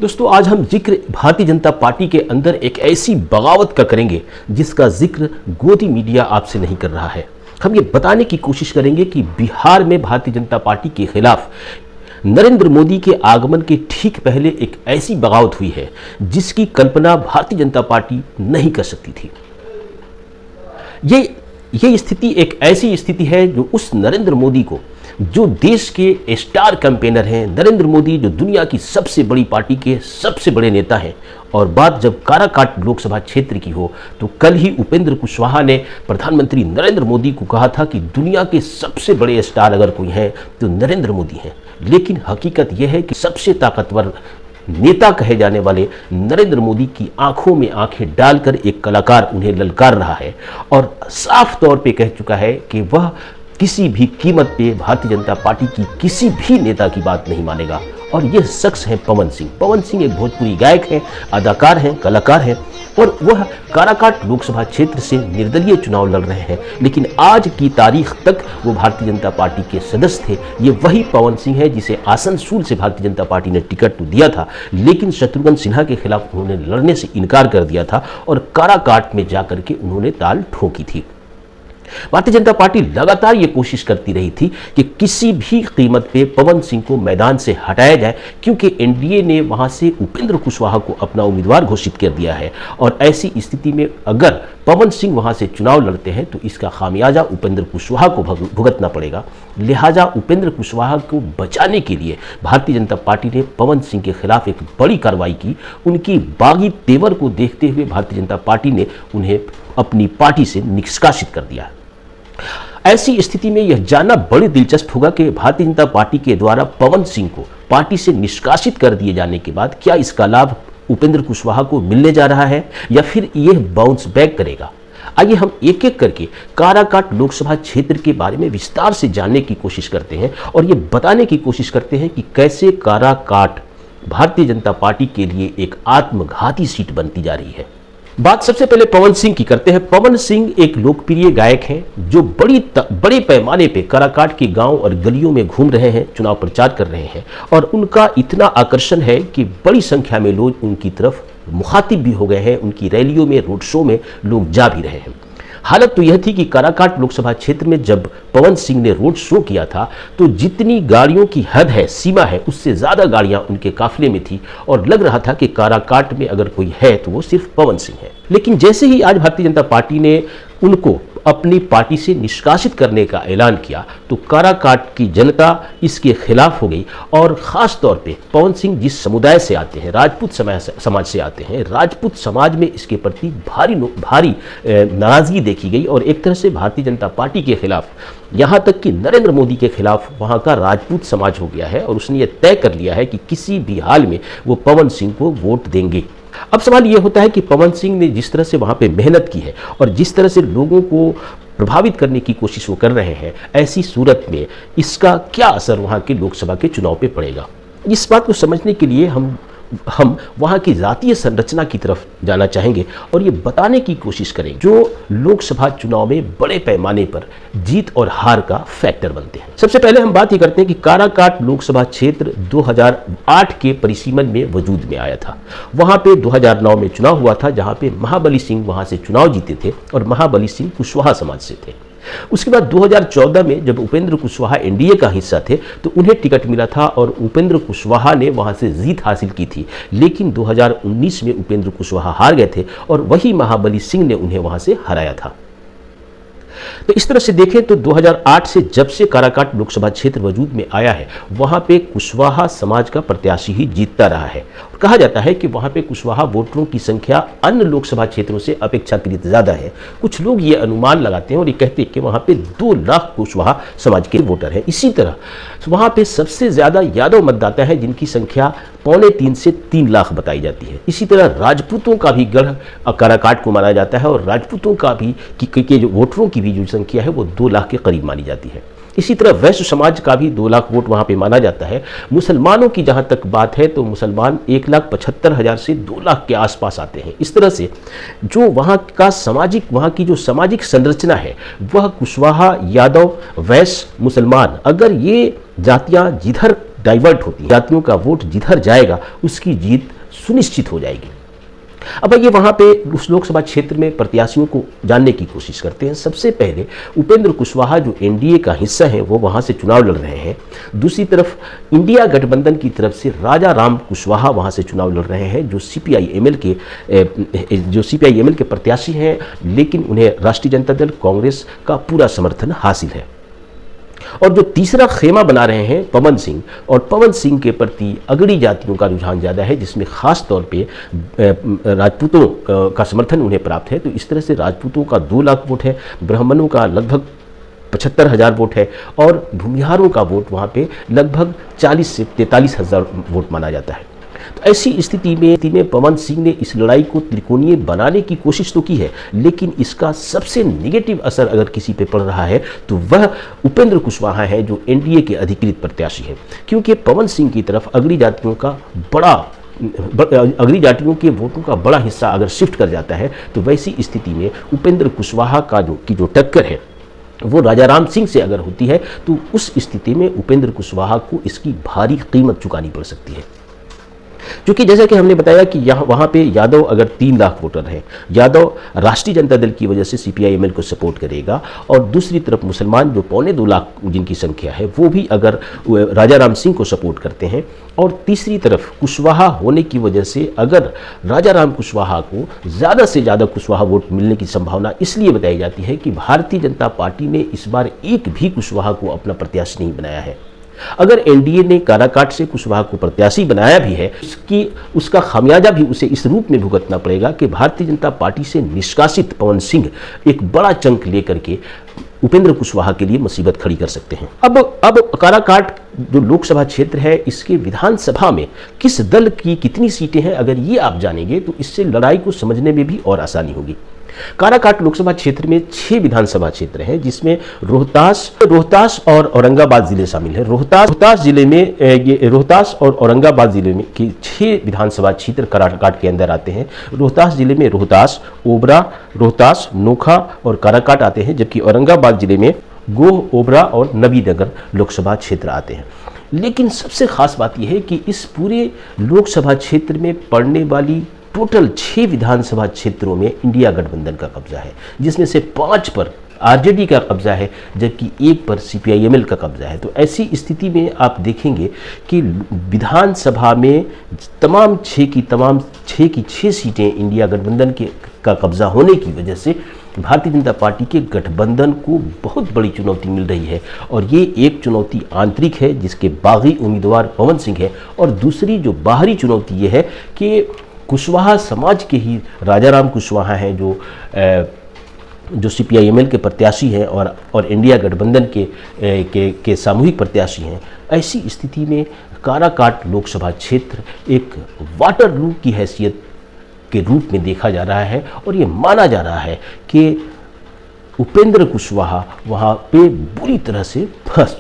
दोस्तों, आज हम जिक्र भारतीय जनता पार्टी के अंदर एक ऐसी बगावत का करेंगे जिसका जिक्र गोदी मीडिया आपसे नहीं कर रहा है। हम ये बताने की कोशिश करेंगे कि बिहार में भारतीय जनता पार्टी के खिलाफ नरेंद्र मोदी के आगमन के ठीक पहले एक ऐसी बगावत हुई है जिसकी कल्पना भारतीय जनता पार्टी नहीं कर सकती थी। ये स्थिति एक ऐसी स्थिति है जो उस नरेंद्र मोदी को, जो देश के स्टार कैंपेनर हैं, नरेंद्र मोदी जो दुनिया की सबसे बड़ी पार्टी के सबसे बड़े नेता हैं, और बात जब काराकाट लोकसभा क्षेत्र की हो तो कल ही उपेंद्र कुशवाहा ने प्रधानमंत्री नरेंद्र मोदी को कहा था कि दुनिया के सबसे बड़े स्टार अगर कोई हैं तो नरेंद्र मोदी हैं। लेकिन हकीकत यह है कि सबसे ताकतवर नेता कहे जाने वाले नरेंद्र मोदी की आंखों में आंखें डालकर एक कलाकार उन्हें ललकार रहा है और साफ तौर पे कह चुका है कि वह किसी भी कीमत पे भारतीय जनता पार्टी की किसी भी नेता की बात नहीं मानेगा। और यह शख्स है पवन सिंह। पवन सिंह एक भोजपुरी गायक हैं, अदाकार हैं, कलाकार हैं और वह काराकाट लोकसभा क्षेत्र से निर्दलीय चुनाव लड़ रहे हैं। लेकिन आज की तारीख तक वो भारतीय जनता पार्टी के सदस्य थे। ये वही पवन सिंह है जिसे आसनसोल से भारतीय जनता पार्टी ने टिकट तो दिया था, लेकिन शत्रुघ्न सिन्हा के खिलाफ उन्होंने लड़ने से इनकार कर दिया था और काराकाट में जाकर के उन्होंने ताल ठोकी थी। भारतीय जनता पार्टी लगातार ये कोशिश करती रही थी कि किसी भी कीमत पे पवन सिंह को मैदान से हटाया जाए, क्योंकि एनडीए ने वहां से उपेंद्र कुशवाहा को अपना उम्मीदवार घोषित कर दिया है और ऐसी स्थिति में अगर पवन सिंह वहां से चुनाव लड़ते हैं तो इसका खामियाजा उपेंद्र कुशवाहा को भुगतना पड़ेगा। लिहाजा उपेंद्र कुशवाहा को बचाने के लिए भारतीय जनता पार्टी ने पवन सिंह के खिलाफ एक बड़ी कार्रवाई की। उनकी बागी तेवर को देखते हुए भारतीय जनता पार्टी ने उन्हें अपनी पार्टी से निष्कासित कर दिया। ऐसी स्थिति में यह जानना बड़ी दिलचस्प होगा कि भारतीय जनता पार्टी के द्वारा पवन सिंह को पार्टी से निष्कासित कर दिए जाने के बाद क्या इसका लाभ उपेंद्र कुशवाहा को मिलने जा रहा है या फिर यह बाउंस बैक करेगा। आइए हम एक एक करके काराकाट लोकसभा क्षेत्र के बारे में विस्तार से जानने की कोशिश करते हैं और ये बताने की कोशिश करते हैं कि कैसे काराकाट भारतीय जनता पार्टी के लिए एक आत्मघाती सीट बनती जा रही है। बात सबसे पहले पवन सिंह की करते हैं। पवन सिंह एक लोकप्रिय गायक हैं जो बड़े पैमाने पे काराकाट के गांव और गलियों में घूम रहे हैं, चुनाव प्रचार कर रहे हैं और उनका इतना आकर्षण है कि बड़ी संख्या में लोग उनकी तरफ मुखातिब भी हो गए हैं। उनकी रैलियों में, रोड शो में लोग जा भी रहे हैं। हालत तो यह थी कि काराकाट लोकसभा क्षेत्र में जब पवन सिंह ने रोड शो किया था तो जितनी गाड़ियों की हद है, सीमा है, उससे ज़्यादा गाड़ियां उनके काफिले में थी और लग रहा था कि काराकाट में अगर कोई है तो वो सिर्फ पवन सिंह है। लेकिन जैसे ही आज भारतीय जनता पार्टी ने उनको अपनी पार्टी से निष्कासित करने का ऐलान किया तो काराकाट की जनता इसके खिलाफ हो गई और ख़ास तौर पे पवन सिंह जिस समुदाय से आते हैं, राजपूत समाज से आते हैं, राजपूत समाज में इसके प्रति भारी नाराज़गी देखी गई और एक तरह से भारतीय जनता पार्टी के खिलाफ, यहाँ तक कि नरेंद्र मोदी के खिलाफ वहाँ का राजपूत समाज हो गया है और उसने ये तय कर लिया है कि किसी भी हाल में वो पवन सिंह को वोट देंगे। अब सवाल ये होता है कि पवन सिंह ने जिस तरह से वहाँ पे मेहनत की है और जिस तरह से लोगों को प्रभावित करने की कोशिश वो कर रहे हैं, ऐसी सूरत में इसका क्या असर वहाँ के लोकसभा के चुनाव पे पड़ेगा। इस बात को समझने के लिए हम वहाँ की जातीय संरचना की तरफ जाना चाहेंगे और ये बताने की कोशिश करेंगे जो लोकसभा चुनाव में बड़े पैमाने पर जीत और हार का फैक्टर बनते हैं। सबसे पहले हम बात ये करते हैं कि काराकाट लोकसभा क्षेत्र 2008 के परिसीमन में वजूद में आया था। वहाँ पे 2009 में चुनाव हुआ था जहाँ पे महाबली सिंह वहाँ से चुनाव जीते थे और महाबली सिंह कुशवाहा समाज से थे। उसके बाद 2014 में जब उपेंद्र कुशवाहा एनडीए का हिस्सा थे तो उन्हें टिकट मिला था और उपेंद्र कुशवाहा ने वहां से जीत हासिल की थी। लेकिन 2019 में उपेंद्र कुशवाहा हार गए थे और वही महाबली सिंह ने उन्हें वहां से हराया था। तो इस तरह से देखें तो 2008 से जब से काराकाट लोकसभा क्षेत्र वजूद में आया है वहां पे कुशवाहा समाज का प्रत्याशी ही जीतता रहा है। कहा जाता है कि वहां पे कुशवाहा वोटरों की संख्या अन्य लोकसभा क्षेत्रों से अपेक्षाकृत ज्यादा है। कुछ लोग ये अनुमान लगाते हैं और ये कहते हैं कि वहां पे 2 लाख कुशवाहा समाज के वोटर हैं। इसी तरह वहां पे सबसे ज्यादा यादव मतदाता है जिनकी संख्या 2.25 से 3 लाख बताई जाती है। इसी तरह राजपूतों का भी गढ़ काराकाट को माना जाता है और राजपूतों का भी कि जो वोटरों की भी जो संख्या है वो 2 लाख के करीब मानी जाती है। इसी तरह वैश्य समाज का भी 2 लाख वोट वहाँ पे माना जाता है। मुसलमानों की जहाँ तक बात है तो मुसलमान 1,75,000 से 2 लाख के आसपास आते हैं। इस तरह से जो वहाँ की जो सामाजिक संरचना है वह कुशवाहा, यादव, वैश्य, मुसलमान, अगर ये जातियाँ जिधर डाइवर्ट होती हैं, जातियों का वोट जिधर जाएगा उसकी जीत सुनिश्चित हो जाएगी। अब ये वहाँ पे उस लोकसभा क्षेत्र में प्रत्याशियों को जानने की कोशिश करते हैं। सबसे पहले उपेंद्र कुशवाहा जो एनडीए का हिस्सा हैं वो वहाँ से चुनाव लड़ रहे हैं। दूसरी तरफ इंडिया गठबंधन की तरफ से राजा राम कुशवाहा वहाँ से चुनाव लड़ रहे हैं, जो सीपीआई-एमएल के प्रत्याशी हैं, लेकिन उन्हें राष्ट्रीय जनता दल कांग्रेस का पूरा समर्थन हासिल है। और जो तीसरा खेमा बना रहे हैं पवन सिंह, और पवन सिंह के प्रति अगड़ी जातियों का रुझान ज़्यादा है, जिसमें खास तौर पे राजपूतों का समर्थन उन्हें प्राप्त है। तो इस तरह से राजपूतों का 2 लाख वोट है, ब्राह्मणों का लगभग 75,000 वोट है, और भूमिहारों का वोट वहाँ पे लगभग 40 से 43,000 वोट माना जाता है। तो ऐसी स्थिति में पवन सिंह ने इस लड़ाई को त्रिकोणीय बनाने की कोशिश तो की है, लेकिन इसका सबसे नेगेटिव असर अगर किसी पे पड़ रहा है तो वह उपेंद्र कुशवाहा है, जो एनडीए के अधिकृत प्रत्याशी है। क्योंकि पवन सिंह की तरफ अगड़ी जातियों के वोटों का बड़ा हिस्सा अगर शिफ्ट कर जाता है, तो वैसी स्थिति में उपेंद्र कुशवाहा का जो टक्कर है वो राजा राम सिंह से अगर होती है, तो उस स्थिति में उपेंद्र कुशवाहा को इसकी भारी कीमत चुकानी पड़ सकती है। क्योंकि जैसा कि हमने बताया कि वहाँ पे यादव अगर 3 लाख वोटर हैं, यादव राष्ट्रीय जनता दल की वजह से सीपीआई-एमएल को सपोर्ट करेगा, और दूसरी तरफ मुसलमान जो 2.25 लाख जिनकी संख्या है वो भी अगर राजा राम सिंह को सपोर्ट करते हैं, और तीसरी तरफ कुशवाहा होने की वजह से अगर राजा राम कुशवाहा को ज़्यादा से ज़्यादा कुशवाहा वोट मिलने की संभावना इसलिए बताई जाती है कि भारतीय जनता पार्टी ने इस बार एक भी कुशवाहा को अपना प्रत्याशी नहीं बनाया है। अगर एनडीए ने काराकाट से कुशवाहा को प्रत्याशी बनाया भी है, उसका खामियाजा भी उसे इस रूप में भुगतना पड़ेगा कि भारतीय जनता पार्टी से निष्कासित पवन सिंह एक बड़ा चंक लेकर के उपेंद्र कुशवाहा के लिए मुसीबत खड़ी कर सकते हैं। अब काराकाट जो लोकसभा क्षेत्र है, इसके विधानसभा में किस दल की कितनी सीटें हैं, अगर ये आप जानेंगे तो इससे लड़ाई को समझने में भी और आसानी होगी। काराकाट लोकसभा क्षेत्र में 6 विधानसभा क्षेत्र हैं, जिसमें रोहतास और औरंगाबाद जिले शामिल है। रोहतास और औरंगाबाद जिले में के 6 विधानसभा क्षेत्र काराकाट के अंदर आते हैं। रोहतास जिले में रोहतास, ओबरा, रोहतास, नोखा और काराकाट आते हैं, जबकि औरंगाबाद जिले में गोह, ओबरा और नबीनगर लोकसभा क्षेत्र आते हैं। लेकिन सबसे खास बात यह है कि इस पूरे लोकसभा क्षेत्र में पड़ने वाली टोटल 6 विधानसभा क्षेत्रों में इंडिया गठबंधन का कब्जा है, जिसमें से 5 पर आरजेडी का कब्जा है, जबकि 1 पर सीपीआई-एमएल का कब्जा है। तो ऐसी स्थिति में आप देखेंगे कि विधानसभा में तमाम 6 की 6 सीटें इंडिया गठबंधन का कब्जा होने की वजह से भारतीय जनता पार्टी के गठबंधन को बहुत बड़ी चुनौती मिल रही है। और ये एक चुनौती आंतरिक है, जिसके बागी उम्मीदवार पवन सिंह है, और दूसरी जो बाहरी चुनौती ये है कि कुशवाहा समाज के ही राजा राम कुशवाहा हैं, जो सीपीआई-एमएल के प्रत्याशी हैं और इंडिया गठबंधन के सामूहिक प्रत्याशी हैं। ऐसी स्थिति में काराकाट लोकसभा क्षेत्र एक वाटरलू की हैसियत के रूप में देखा जा रहा है, और ये माना जा रहा है कि उपेंद्र कुशवाहा वहाँ पे बुरी तरह से फंस